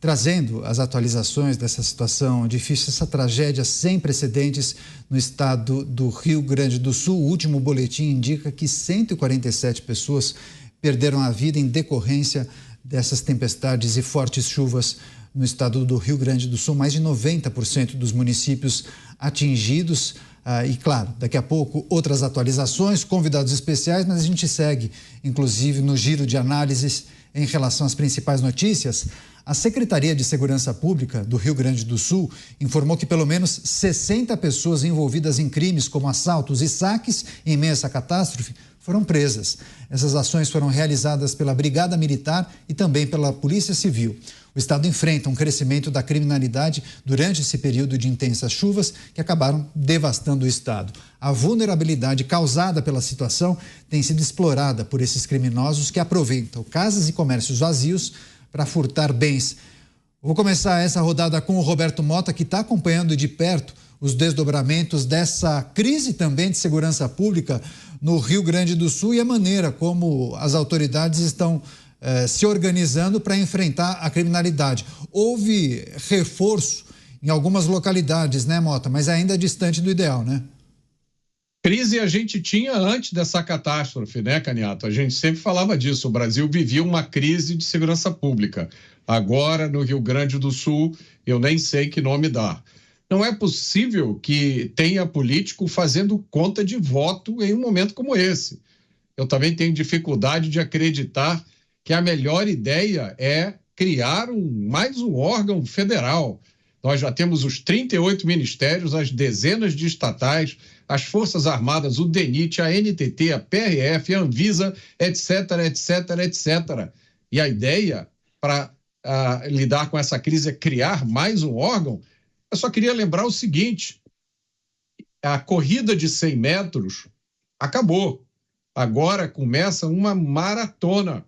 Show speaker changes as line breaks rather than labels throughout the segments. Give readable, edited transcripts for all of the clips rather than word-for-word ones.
trazendo as atualizações dessa situação difícil, essa tragédia sem precedentes no estado do Rio Grande do Sul. O último boletim indica que 147 pessoas perderam a vida em decorrência dessas tempestades e fortes chuvas no estado do Rio Grande do Sul. Mais de 90% dos municípios atingidos. E claro, daqui a pouco outras atualizações, convidados especiais, mas a gente segue, inclusive, no giro de análises em relação às principais notícias. A Secretaria de Segurança Pública do Rio Grande do Sul informou que pelo menos 60 pessoas envolvidas em crimes como assaltos e saques em meio a essa catástrofe foram presas. Essas ações foram realizadas pela Brigada Militar e também pela Polícia Civil. O estado enfrenta um crescimento da criminalidade durante esse período de intensas chuvas que acabaram devastando o estado. A vulnerabilidade causada pela situação tem sido explorada por esses criminosos que aproveitam casas e comércios vazios para furtar bens. Vou começar essa rodada com o Roberto Mota, que está acompanhando de perto os desdobramentos dessa crise também de segurança pública no Rio Grande do Sul e a maneira como as autoridades estão se organizando para enfrentar a criminalidade. Houve reforço em algumas localidades, né, Mota? Mas ainda distante do ideal, né?
Crise a gente tinha antes dessa catástrofe, né, Caniato? A gente sempre falava disso. O Brasil vivia uma crise de segurança pública. Agora, no Rio Grande do Sul, eu nem sei que nome dá. Não é possível que tenha político fazendo conta de voto em um momento como esse. Eu também tenho dificuldade de acreditar que a melhor ideia é criar mais um órgão federal. Nós já temos os 38 ministérios, as dezenas de estatais, as Forças Armadas, o DENIT, a NTT, a PRF, a Anvisa, etc, etc, etc. E a ideia para lidar com essa crise é criar mais um órgão. Eu só queria lembrar o seguinte: a corrida de 100 metros acabou. Agora começa uma maratona.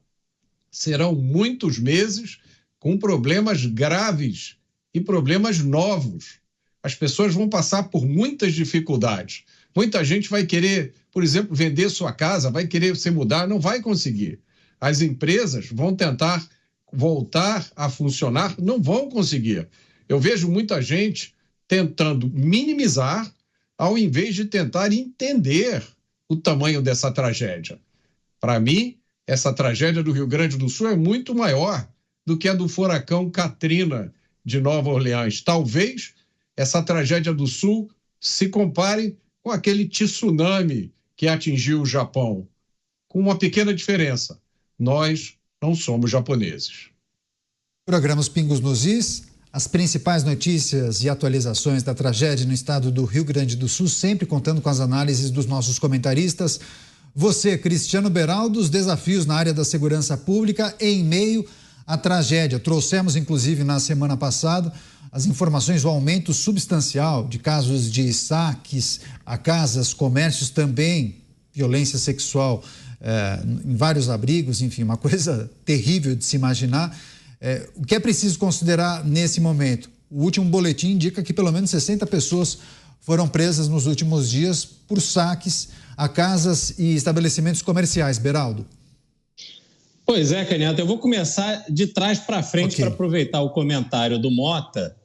Serão muitos meses com problemas graves e problemas novos. As pessoas vão passar por muitas dificuldades. Muita gente vai querer, por exemplo, vender sua casa, vai querer se mudar, não vai conseguir. As empresas vão tentar voltar a funcionar, não vão conseguir. Eu vejo muita gente tentando minimizar, ao invés de tentar entender o tamanho dessa tragédia. Para mim, essa tragédia do Rio Grande do Sul é muito maior do que a do furacão Katrina de Nova Orleans. Talvez essa tragédia do Sul se compare com aquele tsunami que atingiu o Japão, com uma pequena diferença: nós não somos japoneses.
Programa Os Pingos nos Is, as principais notícias e atualizações da tragédia no estado do Rio Grande do Sul, sempre contando com as análises dos nossos comentaristas. Você, Cristiano Beraldo, os desafios na área da segurança pública em meio à tragédia. Trouxemos, inclusive, na semana passada, as informações do aumento substancial de casos de saques a casas, comércios também, violência sexual em vários abrigos, enfim, uma coisa terrível de se imaginar. O que é preciso considerar nesse momento? O último boletim indica que pelo menos 60 pessoas foram presas nos últimos dias por saques a casas e estabelecimentos comerciais. Beraldo.
Pois é, Caniato, eu vou começar de trás para frente para aproveitar o comentário do Mota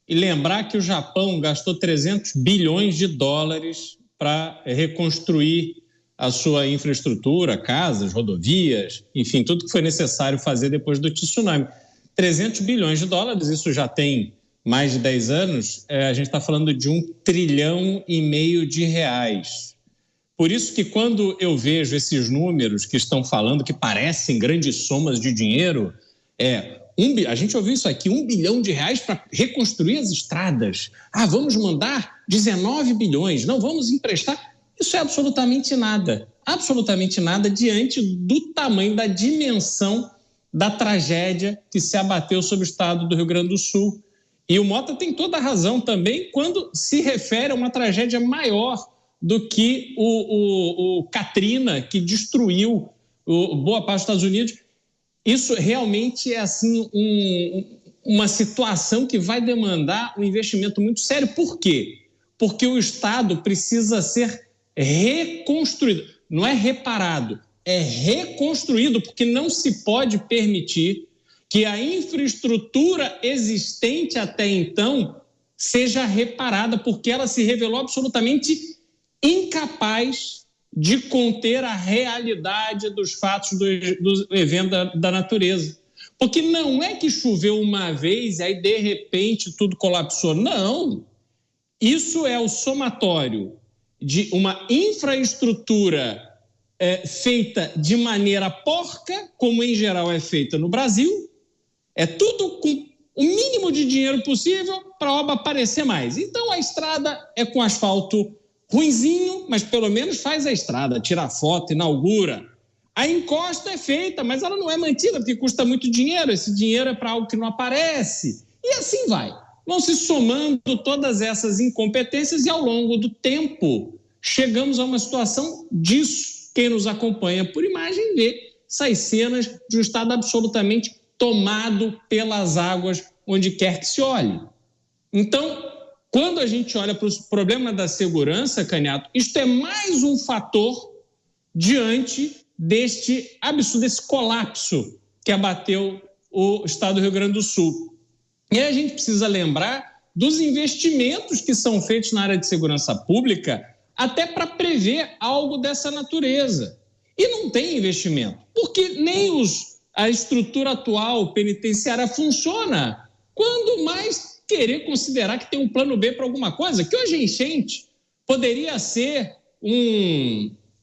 e lembrar que o Japão gastou 300 bilhões de dólares para reconstruir a sua infraestrutura, casas, rodovias, enfim, tudo que foi necessário fazer depois do tsunami. 300 bilhões de dólares, isso já tem mais de 10 anos, a gente está falando de R$1,5 trilhão de reais. Por isso que quando eu vejo esses números que estão falando, que parecem grandes somas de dinheiro, a gente ouviu isso aqui, R$1 bilhão para reconstruir as estradas. Vamos mandar 19 bilhões, não vamos emprestar. Isso é absolutamente nada diante do tamanho, da dimensão da tragédia que se abateu sobre o estado do Rio Grande do Sul. E o Mota tem toda a razão também quando se refere a uma tragédia maior do que o Katrina, que destruiu boa parte dos Estados Unidos. Isso realmente é assim, uma situação que vai demandar um investimento muito sério. Por quê? Porque o Estado precisa ser reconstruído. Não é reparado, é reconstruído, porque não se pode permitir que a infraestrutura existente até então seja reparada, porque ela se revelou absolutamente incapaz de conter a realidade dos fatos do evento da natureza. Porque não é que choveu uma vez e aí, de repente, tudo colapsou. Não. Isso é o somatório de uma infraestrutura feita de maneira porca, como em geral é feita no Brasil. É tudo com o mínimo de dinheiro possível para a obra aparecer mais. Então, a estrada é com asfalto ruinzinho, mas pelo menos faz a estrada, tira foto, inaugura. A encosta é feita, mas ela não é mantida, porque custa muito dinheiro. Esse dinheiro é para algo que não aparece. E assim vai. Vão se somando todas essas incompetências e, ao longo do tempo, chegamos a uma situação disso. Quem nos acompanha por imagem vê essas cenas de um estado absolutamente tomado pelas águas onde quer que se olhe. Então, quando a gente olha para o problema da segurança, Canhato, isto é mais um fator diante deste absurdo, desse colapso que abateu o estado do Rio Grande do Sul. E aí a gente precisa lembrar dos investimentos que são feitos na área de segurança pública até para prever algo dessa natureza. E não tem investimento, porque nem a estrutura atual penitenciária funciona. Quando mais querer considerar que tem um plano B para alguma coisa, que hoje é enchente, poderia ser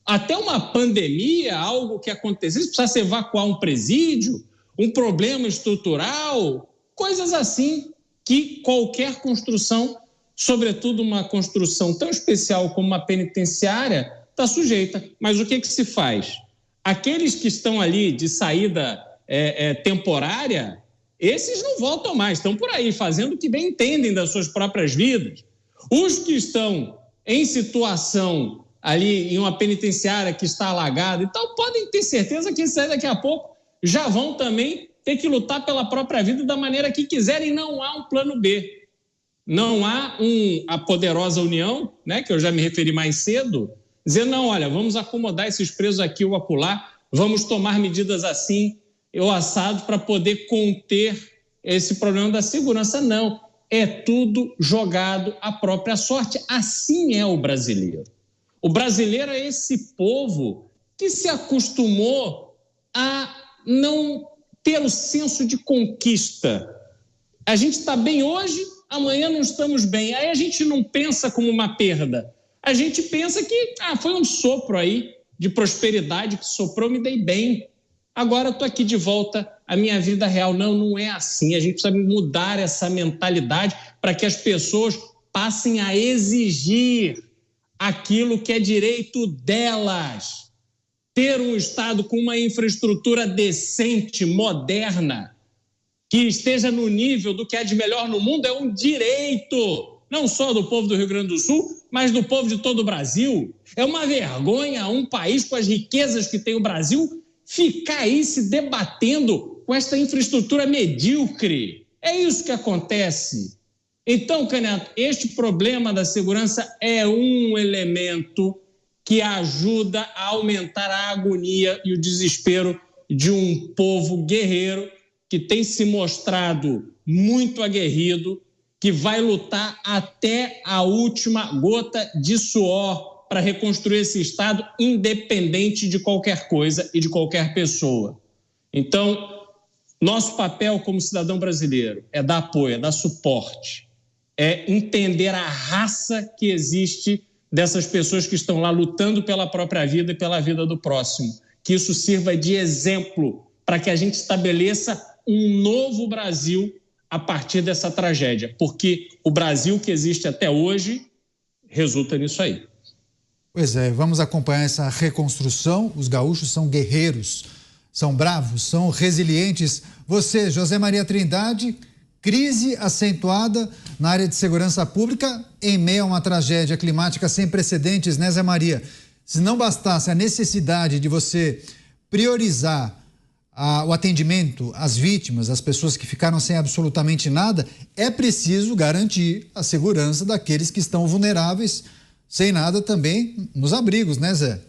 até uma pandemia, algo que acontecesse, precisasse evacuar um presídio, um problema estrutural, coisas assim que qualquer construção, sobretudo uma construção tão especial como uma penitenciária, está sujeita. Mas o que se faz? Aqueles que estão ali de saída temporária, esses não voltam mais, estão por aí fazendo o que bem entendem das suas próprias vidas. Os que estão em situação ali em uma penitenciária que está alagada e tal, podem ter certeza que esses aí daqui a pouco já vão também ter que lutar pela própria vida da maneira que quiserem. Não há um plano B. Não há a poderosa União, né, que eu já me referi mais cedo, dizer, não, olha, vamos acomodar esses presos aqui ou acolá, vamos tomar medidas assim ou assado para poder conter esse problema da segurança. Não, é tudo jogado à própria sorte. Assim é o brasileiro. O brasileiro é esse povo que se acostumou a não ter o senso de conquista. A gente está bem hoje, amanhã não estamos bem. Aí a gente não pensa como uma perda. A gente pensa que foi um sopro aí de prosperidade que soprou, me dei bem. Agora estou aqui de volta à minha vida real. Não, não é assim. A gente precisa mudar essa mentalidade para que as pessoas passem a exigir aquilo que é direito delas. Ter um Estado com uma infraestrutura decente, moderna, que esteja no nível do que é de melhor no mundo, é um direito, não só do povo do Rio Grande do Sul, mas do povo de todo o Brasil. É uma vergonha um país com as riquezas que tem o Brasil ficar aí se debatendo com esta infraestrutura medíocre. É isso que acontece. Então, Canhato, este problema da segurança é um elemento que ajuda a aumentar a agonia e o desespero de um povo guerreiro que tem se mostrado muito aguerrido, que vai lutar até a última gota de suor para reconstruir esse Estado, independente de qualquer coisa e de qualquer pessoa. Então, nosso papel como cidadão brasileiro é dar apoio, é dar suporte, é entender a raça que existe dessas pessoas que estão lá lutando pela própria vida e pela vida do próximo. Que isso sirva de exemplo para que a gente estabeleça um novo Brasil a partir dessa tragédia, porque o Brasil que existe até hoje resulta nisso aí.
Pois é, vamos acompanhar essa reconstrução. Os gaúchos são guerreiros, são bravos, são resilientes. Você, José Maria Trindade, crise acentuada na área de segurança pública em meio a uma tragédia climática sem precedentes, né, Zé Maria? Se não bastasse a necessidade de você priorizar o atendimento às vítimas, às pessoas que ficaram sem absolutamente nada, é preciso garantir a segurança daqueles que estão vulneráveis, sem nada também nos abrigos, né, Zé?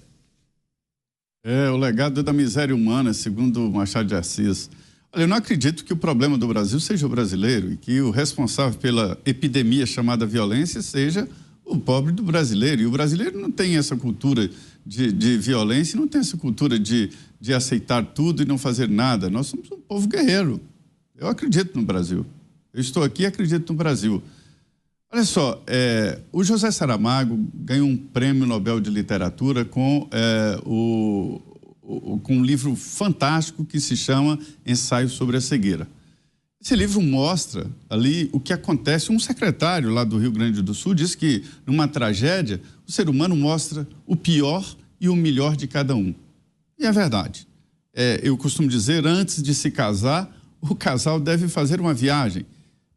O legado da miséria humana, segundo Machado de Assis. Olha, eu não acredito que o problema do Brasil seja o brasileiro e que o responsável pela epidemia chamada violência seja o pobre do brasileiro. E o brasileiro não tem essa cultura de violência, não tem essa cultura de aceitar tudo e não fazer nada. Nós somos um povo guerreiro. Eu acredito no Brasil. Eu estou aqui e acredito no Brasil. Olha só, o José Saramago ganhou um prêmio Nobel de Literatura com um livro fantástico que se chama Ensaio sobre a Cegueira. Esse livro mostra ali o que acontece. Um secretário lá do Rio Grande do Sul diz que, numa tragédia, o ser humano mostra o pior e o melhor de cada um. E é verdade. Eu costumo dizer, antes de se casar, o casal deve fazer uma viagem.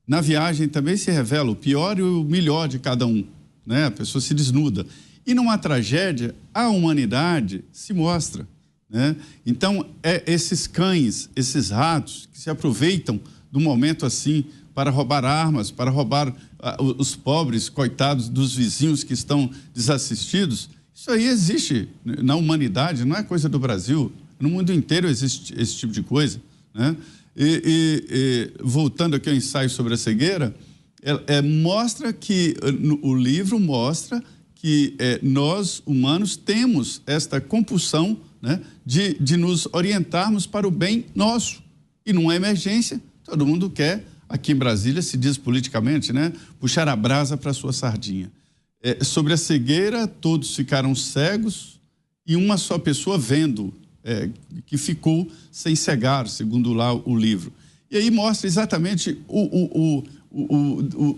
Na viagem também se revela o pior e o melhor de cada um, né? A pessoa se desnuda. E numa tragédia, a humanidade se mostra, né? Então, esses cães, esses ratos que se aproveitam do momento assim para roubar armas, para roubar os pobres, coitados dos vizinhos que estão desassistidos, isso aí existe na humanidade, não é coisa do Brasil. No mundo inteiro existe esse tipo de coisa, né? Voltando aqui ao ensaio sobre a cegueira, mostra que o livro mostra que nós, humanos, temos esta compulsão, né, de nos orientarmos para o bem nosso. E numa emergência, todo mundo quer, aqui em Brasília se diz politicamente, né, puxar a brasa para a sua sardinha. Sobre a cegueira, todos ficaram cegos e uma só pessoa vendo, que ficou sem cegar, segundo lá o livro. E aí mostra exatamente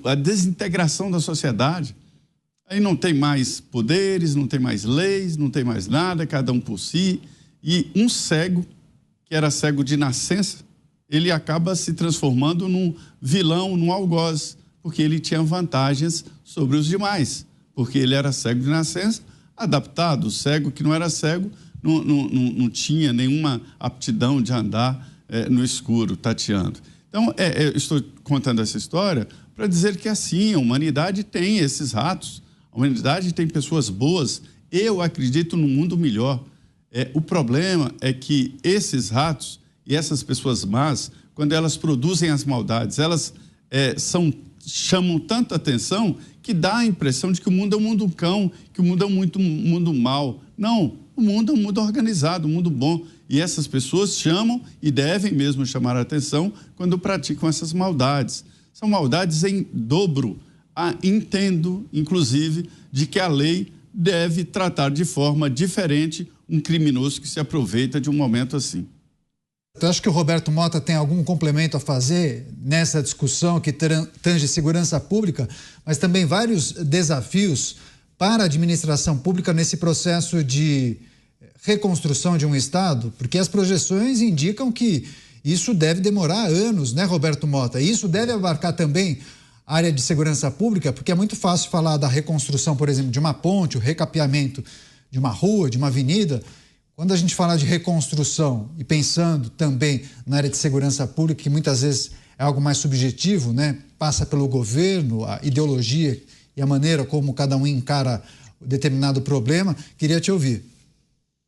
a desintegração da sociedade. Aí não tem mais poderes, não tem mais leis, não tem mais nada, cada um por si. E um cego, que era cego de nascença, ele acaba se transformando num vilão, num algoz, porque ele tinha vantagens sobre os demais, porque ele era cego de nascença, adaptado. O cego que não era cego não tinha nenhuma aptidão de andar no escuro, tateando. Então, eu estou contando essa história para dizer que, assim, a humanidade tem esses ratos, a humanidade tem pessoas boas. Eu acredito num mundo melhor. O problema é que esses ratos e essas pessoas más, quando elas produzem as maldades, elas chamam tanta atenção que dá a impressão de que o mundo é um mundo cão, que o mundo é um mundo mau. Não, o mundo é um mundo organizado, um mundo bom. E essas pessoas chamam e devem mesmo chamar a atenção quando praticam essas maldades. São maldades em dobro. Entendo, inclusive, de que a lei deve tratar de forma diferente um criminoso que se aproveita de um momento assim.
Eu acho que o Roberto Mota tem algum complemento a fazer nessa discussão que tange segurança pública, mas também vários desafios para a administração pública nesse processo de reconstrução de um Estado, porque as projeções indicam que isso deve demorar anos, né, Roberto Mota? E isso deve abarcar também a área de segurança pública, porque é muito fácil falar da reconstrução, por exemplo, de uma ponte, o recapeamento de uma rua, de uma avenida. Quando a gente fala de reconstrução e pensando também na área de segurança pública, que muitas vezes é algo mais subjetivo, né? Passa pelo governo, a ideologia e a maneira como cada um encara determinado problema, queria te ouvir.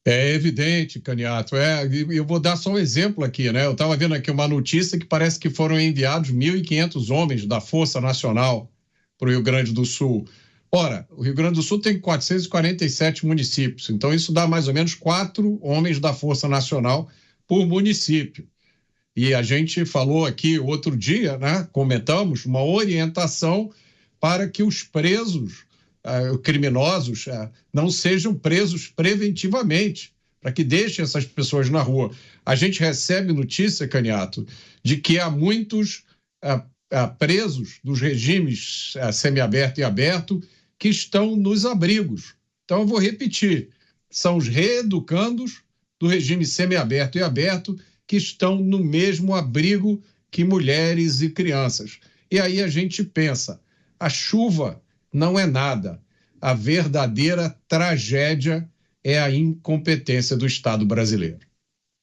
É evidente, Caniato. Eu vou dar só um exemplo aqui, né? Eu estava vendo aqui uma notícia que parece que foram enviados 1.500 homens da Força Nacional para o Rio Grande do Sul. Ora, o Rio Grande do Sul tem 447 municípios, então isso dá mais ou menos 4 homens da Força Nacional por município. E a gente falou aqui outro dia, né, comentamos, uma orientação para que os presos, criminosos, não sejam presos preventivamente, para que deixem essas pessoas na rua. A gente recebe notícia, Caniato, de que há muitos presos dos regimes semiaberto e aberto que estão nos abrigos. Então, eu vou repetir, são os reeducandos do regime semiaberto e aberto que estão no mesmo abrigo que mulheres e crianças. E aí a gente pensa, a chuva não é nada. A verdadeira tragédia é a incompetência do Estado brasileiro.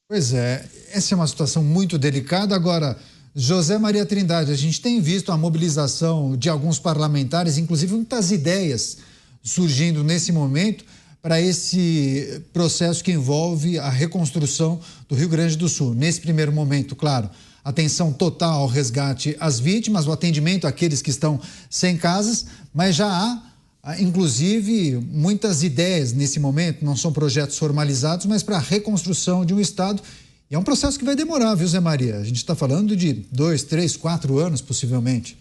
Pois é, essa é uma situação muito delicada. Agora, José Maria Trindade, a gente tem visto a mobilização de alguns parlamentares, inclusive muitas ideias surgindo nesse momento para esse processo que envolve a reconstrução do Rio Grande do Sul? Nesse primeiro momento, claro, atenção total ao resgate às vítimas, o atendimento àqueles que estão sem casas, mas já há, inclusive, muitas ideias nesse momento, não são projetos formalizados, mas para a reconstrução de um Estado. E é um processo que vai demorar, viu, Zé Maria? A gente está falando de 2, 3, 4 anos, possivelmente.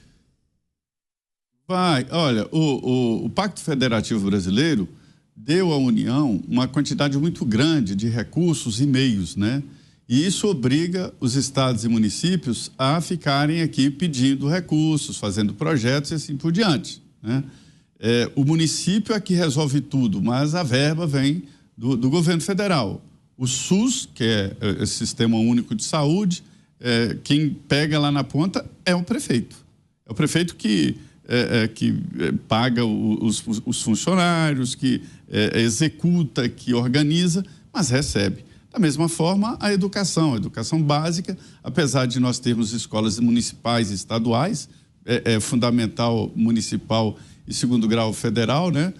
Vai. Olha, o Pacto Federativo Brasileiro deu à União uma quantidade muito grande de recursos e meios, né? E isso obriga os estados e municípios a ficarem aqui pedindo recursos, fazendo projetos e assim por diante, né? O município é que resolve tudo, mas a verba vem do governo federal. O SUS, que é o Sistema Único de Saúde, quem pega lá na ponta é o prefeito. É o prefeito que paga os funcionários, que executa, que organiza, mas recebe. Da mesma forma, a educação básica, apesar de nós termos escolas municipais e estaduais, fundamental municipal e segundo grau federal, né?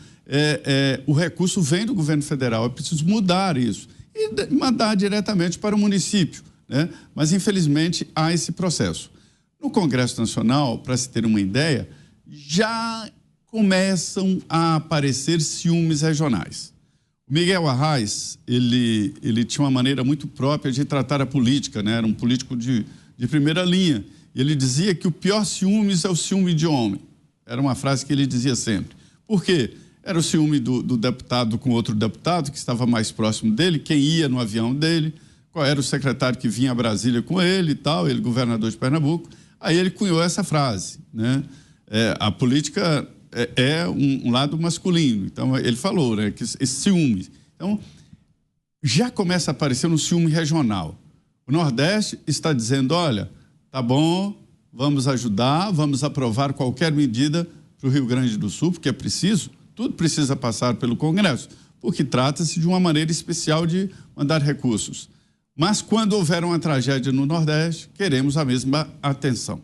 O recurso vem do governo federal, é preciso mudar isso e mandar diretamente para o município, né? Mas, infelizmente, há esse processo. No Congresso Nacional, para se ter uma ideia, já começam a aparecer ciúmes regionais. O Miguel Arraes, ele tinha uma maneira muito própria de tratar a política, né? Era um político de primeira linha. E ele dizia que o pior ciúmes é o ciúme de homem. Era uma frase que ele dizia sempre. Por quê? Era o ciúme do deputado com outro deputado que estava mais próximo dele, quem ia no avião dele, qual era o secretário que vinha a Brasília com ele e tal, ele governador de Pernambuco. Aí ele cunhou essa frase, né? A política é um lado masculino. Então, ele falou, né, que esse ciúme. Então, já começa a aparecer um ciúme regional. O Nordeste está dizendo, olha, tá bom, vamos ajudar, vamos aprovar qualquer medida para o Rio Grande do Sul, porque é preciso, tudo precisa passar pelo Congresso, porque trata-se de uma maneira especial de mandar recursos. Mas quando houver uma tragédia no Nordeste, queremos a mesma atenção.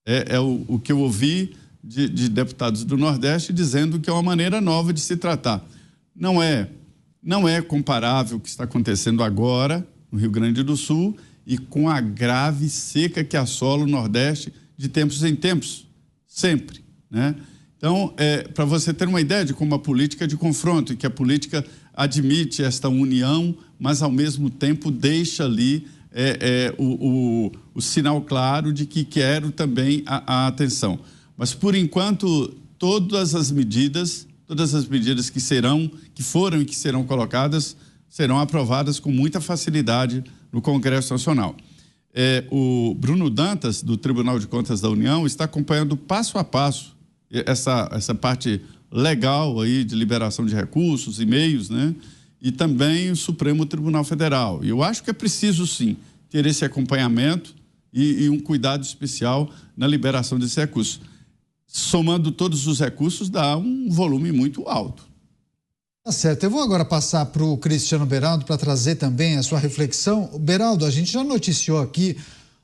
É o que eu ouvi de deputados do Nordeste dizendo que é uma maneira nova de se tratar. Não é comparável o que está acontecendo agora no Rio Grande do Sul e com a grave seca que assola o Nordeste de tempos em tempos, sempre, né? Então, para você ter uma ideia de como a política é de confronto e que a política admite esta união, mas ao mesmo tempo deixa ali o sinal claro de que quero também a atenção. Mas, por enquanto, todas as medidas que foram e que serão colocadas serão aprovadas com muita facilidade no Congresso Nacional. O Bruno Dantas, do Tribunal de Contas da União, está acompanhando passo a passo essa parte legal aí de liberação de recursos e meios, né? E também o Supremo Tribunal Federal. E eu acho que é preciso, sim, ter esse acompanhamento e um cuidado especial na liberação desse recurso. Somando todos os recursos, dá um volume muito alto.
Tá certo. Eu vou agora passar para o Cristiano Beraldo para trazer também a sua reflexão. Beraldo, a gente já noticiou aqui,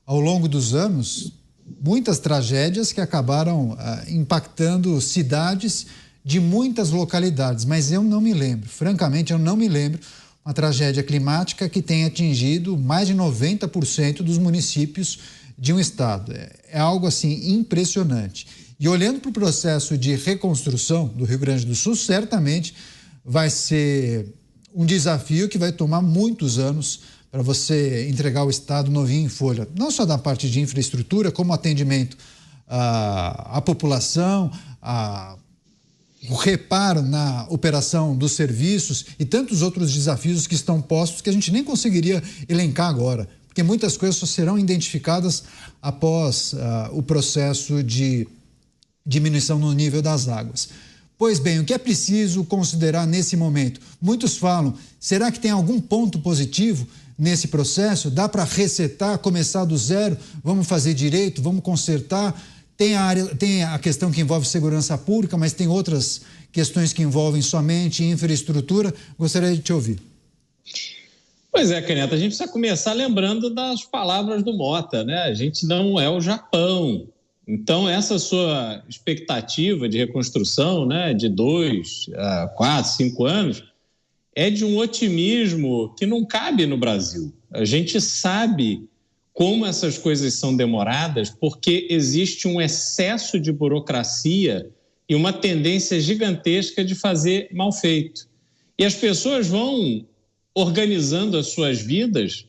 ao longo dos anos, muitas tragédias que acabaram impactando cidades de muitas localidades, mas eu não me lembro, francamente, eu não me lembro uma tragédia climática que tenha atingido mais de 90% dos municípios de um estado. É algo assim impressionante. E olhando para o processo de reconstrução do Rio Grande do Sul, certamente vai ser um desafio que vai tomar muitos anos para você entregar o estado novinho em folha. Não só da parte de infraestrutura, como atendimento à população, o reparo na operação dos serviços e tantos outros desafios que estão postos que a gente nem conseguiria elencar agora, porque muitas coisas só serão identificadas após o processo de diminuição no nível das águas. Pois bem, o que é preciso considerar nesse momento? Muitos falam, será que tem algum ponto positivo nesse processo? Dá para resetar, começar do zero? Vamos fazer direito? Vamos consertar? Tem a questão que envolve segurança pública, mas tem outras questões que envolvem somente infraestrutura. Gostaria de te ouvir.
Pois é, Caneta, a gente precisa começar lembrando das palavras do Mota, né? A gente não é o Japão. Então, essa sua expectativa de reconstrução, né, de 2 a 4, 5 anos, é de um otimismo que não cabe no Brasil. A gente sabe como essas coisas são demoradas porque existe um excesso de burocracia e uma tendência gigantesca de fazer mal feito. E as pessoas vão organizando as suas vidas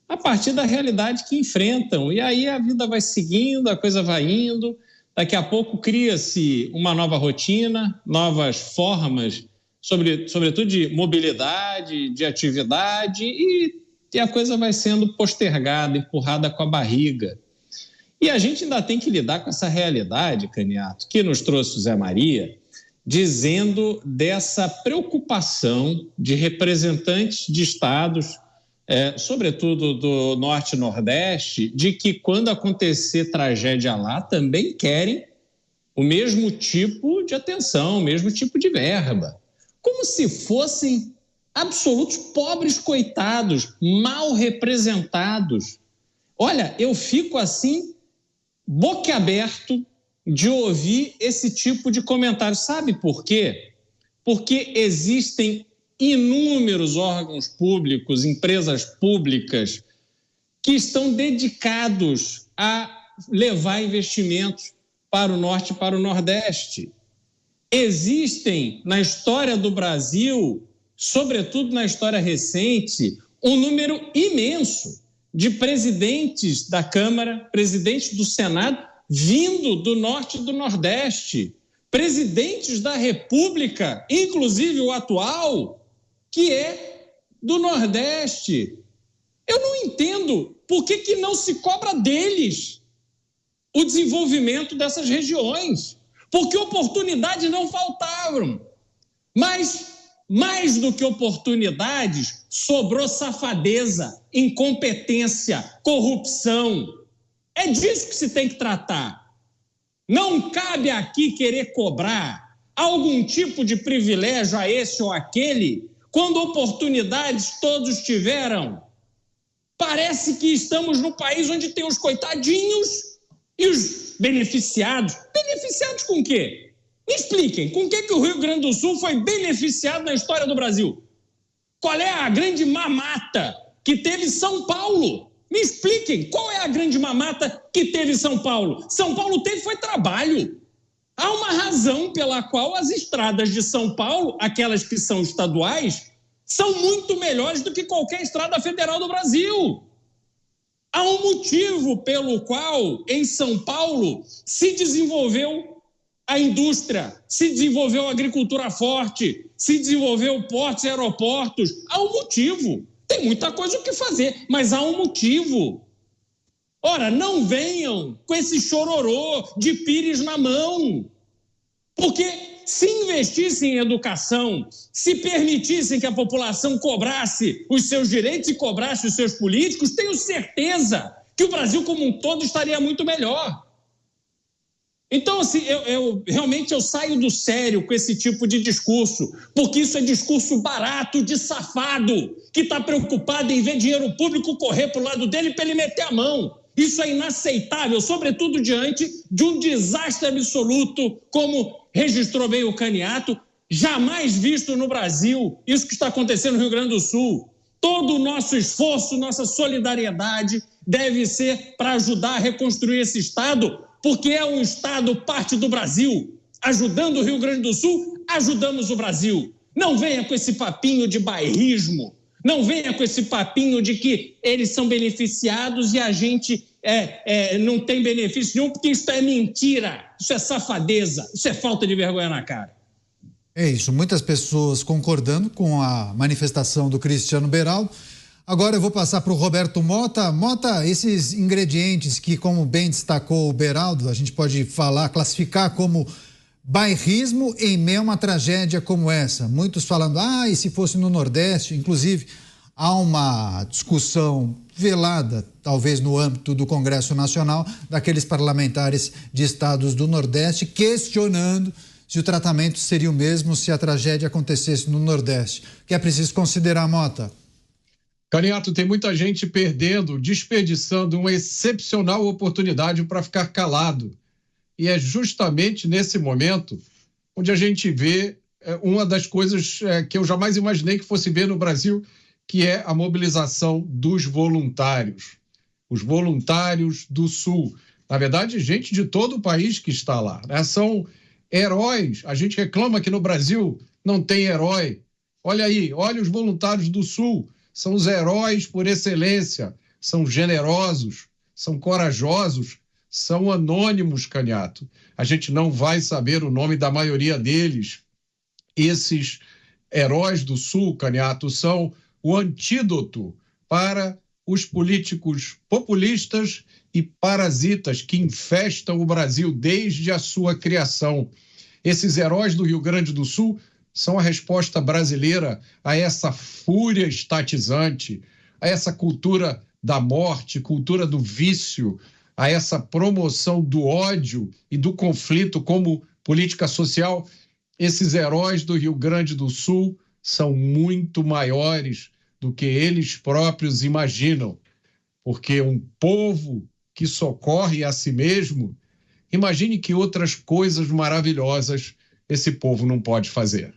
a partir da realidade que enfrentam. E aí a vida vai seguindo, a coisa vai indo, daqui a pouco cria-se uma nova rotina, novas formas, sobretudo de mobilidade, de atividade, e a coisa vai sendo postergada, empurrada com a barriga. E a gente ainda tem que lidar com essa realidade, Caniato, que nos trouxe o Zé Maria, dizendo dessa preocupação de representantes de estados, sobretudo do Norte e Nordeste, de que quando acontecer tragédia lá, também querem o mesmo tipo de atenção, o mesmo tipo de verba. Como se fossem absolutos pobres coitados, mal representados. Olha, eu fico assim, boquiaberto de ouvir esse tipo de comentário. Sabe por quê? Porque existem inúmeros órgãos públicos, empresas públicas, que estão dedicados a levar investimentos para o Norte e para o Nordeste. Existem, na história do Brasil, sobretudo na história recente, um número imenso de presidentes da Câmara, presidentes do Senado, vindo do Norte e do Nordeste, presidentes da República, inclusive o atual, que é do Nordeste. Eu não entendo por que não se cobra deles o desenvolvimento dessas regiões, porque oportunidades não faltavam, mas mais do que oportunidades, sobrou safadeza, incompetência, corrupção. É disso que se tem que tratar. Não cabe aqui querer cobrar algum tipo de privilégio a esse ou aquele, quando oportunidades todos tiveram. Parece que estamos no país onde tem os coitadinhos e os beneficiados. Beneficiados com quê? Me expliquem, com que o Rio Grande do Sul foi beneficiado na história do Brasil? Qual é a grande mamata que teve São Paulo? Me expliquem, qual é a grande mamata que teve São Paulo? São Paulo foi trabalho. Há uma razão pela qual as estradas de São Paulo, aquelas que são estaduais, são muito melhores do que qualquer estrada federal do Brasil. Há um motivo pelo qual, em São Paulo, se desenvolveu a indústria, se desenvolveu a agricultura forte, se desenvolveu portos e aeroportos. Há um motivo. Tem muita coisa o que fazer, mas há um motivo. Ora, não venham com esse chororô de pires na mão, porque se investissem em educação, se permitissem que a população cobrasse os seus direitos e cobrasse os seus políticos, tenho certeza que o Brasil como um todo estaria muito melhor. Então, assim, realmente eu saio do sério com esse tipo de discurso, porque isso é discurso barato de safado, que está preocupado em ver dinheiro público correr para o lado dele para ele meter a mão. Isso é inaceitável, sobretudo diante de um desastre absoluto, como registrou bem o Caniato, jamais visto no Brasil, isso que está acontecendo no Rio Grande do Sul. Todo o nosso esforço, nossa solidariedade deve ser para ajudar a reconstruir esse Estado, porque é um Estado parte do Brasil. Ajudando o Rio Grande do Sul, ajudamos o Brasil. Não venha com esse papinho de bairrismo, não venha com esse papinho de que eles são beneficiados e a gente não tem benefício nenhum, porque isso é mentira, isso é safadeza, isso é falta de vergonha na cara.
É isso, muitas pessoas concordando com a manifestação do Cristiano Beraldo. Agora eu vou passar para o Roberto Mota. Mota, esses ingredientes que, como bem destacou o Beraldo, a gente pode classificar como bairrismo em meio a uma tragédia como essa. Muitos falando, e se fosse no Nordeste? Inclusive, há uma discussão velada, talvez no âmbito do Congresso Nacional, daqueles parlamentares de estados do Nordeste, questionando se o tratamento seria o mesmo se a tragédia acontecesse no Nordeste. O que é preciso considerar, Mota?
Caniato, tem muita gente desperdiçando uma excepcional oportunidade para ficar calado. E é justamente nesse momento onde a gente vê uma das coisas que eu jamais imaginei que fosse ver no Brasil, que é a mobilização dos voluntários. Os voluntários do Sul. Na verdade, gente de todo o país que está lá, né? São heróis. A gente reclama que no Brasil não tem herói. Olha aí, olha os voluntários do Sul. São os heróis por excelência. São generosos, são corajosos, são anônimos, Canhato. A gente não vai saber o nome da maioria deles. Esses heróis do Sul, Canhato, são o antídoto para os políticos populistas e parasitas que infestam o Brasil desde a sua criação. Esses heróis do Rio Grande do Sul são a resposta brasileira a essa fúria estatizante, a essa cultura da morte, cultura do vício, a essa promoção do ódio e do conflito como política social. Esses heróis do Rio Grande do Sul são muito maiores do que eles próprios imaginam, porque um povo que socorre a si mesmo, imagine que outras coisas maravilhosas esse povo não pode fazer.